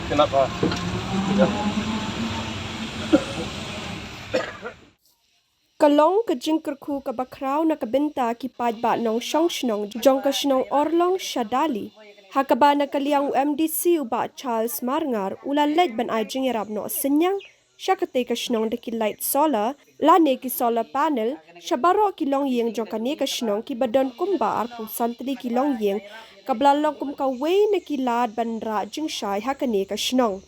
Kenapa? Kalong ke jingkerku ke bakrau na kebenta ki ba nong Shnong jong ke Shnong Orlong Shadali. Hakaba na kaliang UMDC uba Charles Marngar ula lej ban ai jingirap no senyang syakate ke Shnong de ki light solar lane ki solar panel syabaro ki Longiing jong kane ke Shnong ki badon kumba arpu santri ki Longiing kablalong kum ka wei na ki lad ban ra jing shai hakane ke Shnong.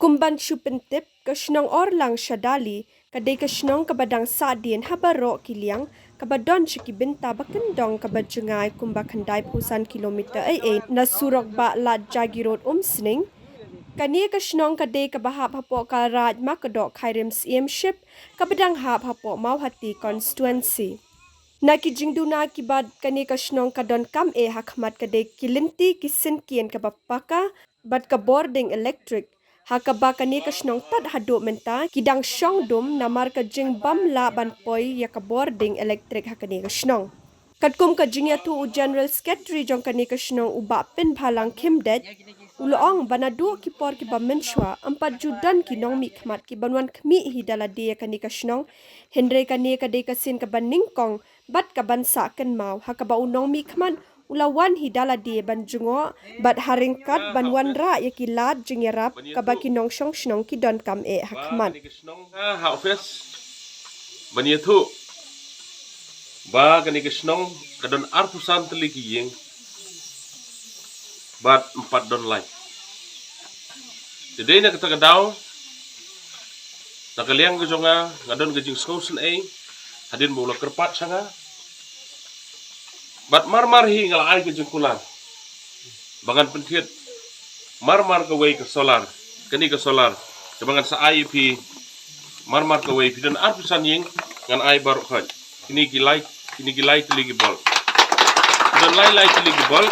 Kumban syupentip ke Shnong Orlang Shadali kadai ke Shnong kabadang sadien habaro kiliang kabadon syaki benta bakendong kabadjungai kumba kandai pusan kilometer na surok ba lat jagi road Sning kania ke Shnong kadai kabahap hapo karaj makedok khairim ship kabadang hap hapo Mawhati constituency. Naki jingduna kibad kani ka Shnong kadon kam hakmat kadai kilinti kisin kien kabapaka bad ka boarding electric hakaba kani ka Shnong tad hado menta kidang syong dum namar ka jing bam la ban poi ya ka boarding electric hakani ka Shnong. Kadkum ka jingya tu general secretary jong kani ka Shnong uba pin phalang kimdet Ulong banadu ki por ki bamenshwa empat judan ki nong mi khmat ki banwan khmi hi dala dia kani ka Shnong Henry kani ka de ka sin ka baning kong bat ka bansa kan mau hakaba unong mi khmat ulawan hi dala dia ban jungo bat haringkat banwan ra ya ki lad jingerap ka ba ki nong shong Shnong ki don kam hakmat Ha office baniatu ba kani ke Shnong kadon arpusan teliki yeng bat 4 don like. Today na kita kadaw nakaliang ke jonga ngadon ke jing skousen hadin bola kerpat sanga bat marmar hi ngal ai ke jing kulan bangan pentiet marmar ke wei ke solar kani ke solar bangan sa ai pi marmar ke wei pi dan arpusan yeng ngan ai baru khat kini gilai teligi bol dan lai teligi bol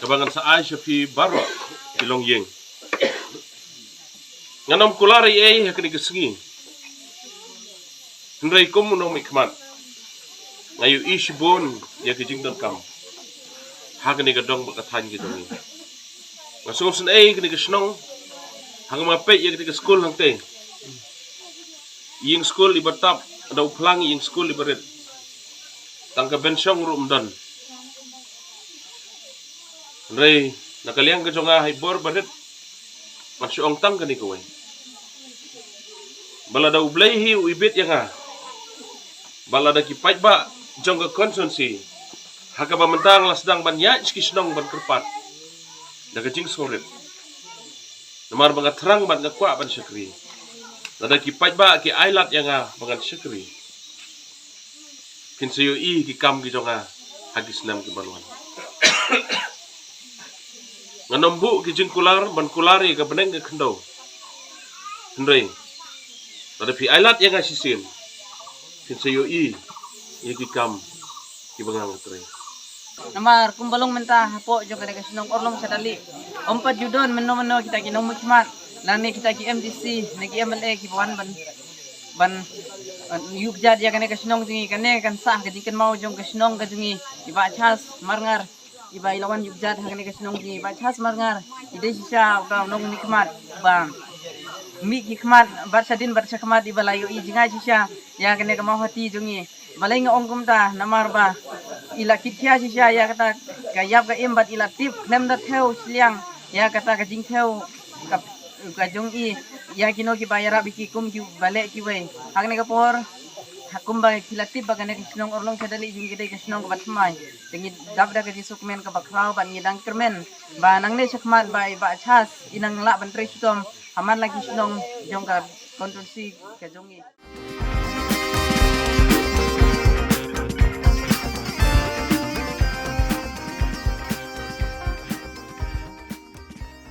kabangan sa ay siya pi baro di Longiing. Nganom kulari hakani kesengi. Henry kum nong mikmat. Ngayu isibon ya kijing don kam. Hakani kadong bakatan gitu ni. Ngasong sen kani ke Shnong. Hang mapet ya kani ke school hang te. Ying school ibatap ada uplang ying school ibaret. Tangka bensyong rumdan. Ray nakaliang ka jonga haibor badet mansyong tang kani ko way balada ublayhi uibit yanga balada kipait ba jonga konsensi hakaba mentang lasdang banyak ki Shnong ban kerpat daga jing soret namar bangat terang ban ngakwa ban syakri lada kipait ba ki ailat yanga bangat syakri kinsayo ki kam ki jonga hagis nam ki balwan nganombu ki jing kular ban kulari ka beneng ke kendo Henry tada pi ailat yang asisin kin sayo ki kam ki bangang tre namar kumbalong menta hapo jo kada Shnong Orlong Shadali ompat judon meno kita ki nong mukmat lani kita ki MDC nagi MLA ki ban yukjad ya kana Shnong jingi kane kan sah kadikan mau jong Shnong ka jingi iba chas marngar iba ilawan yukjad hakane ke Shnong ji ba chas marngar ide sisa ka nong nikmat ba mi hikmat barsadin barsakmat iba layo jinga sisa ya kane ka Mawhati jungi balai nga ongkum ta namar ba ila kitya sisa ya kata gayap ka imbat ila tip nem da theo Shillong ya kata ka jing theo ka jungi ya kino ki bayara biki kum ki bale ki we hakane ka por hakum ba kilatib ba kana Shnong Orlong Shadali jing gede ke Shnong ba tmai tingi dabda ke disukmen ka bakrau ban ngidang kermen ba nangne sakmat ba chas inang la ban tre sutom aman lagi Shnong jong ka kontrasi ka jongi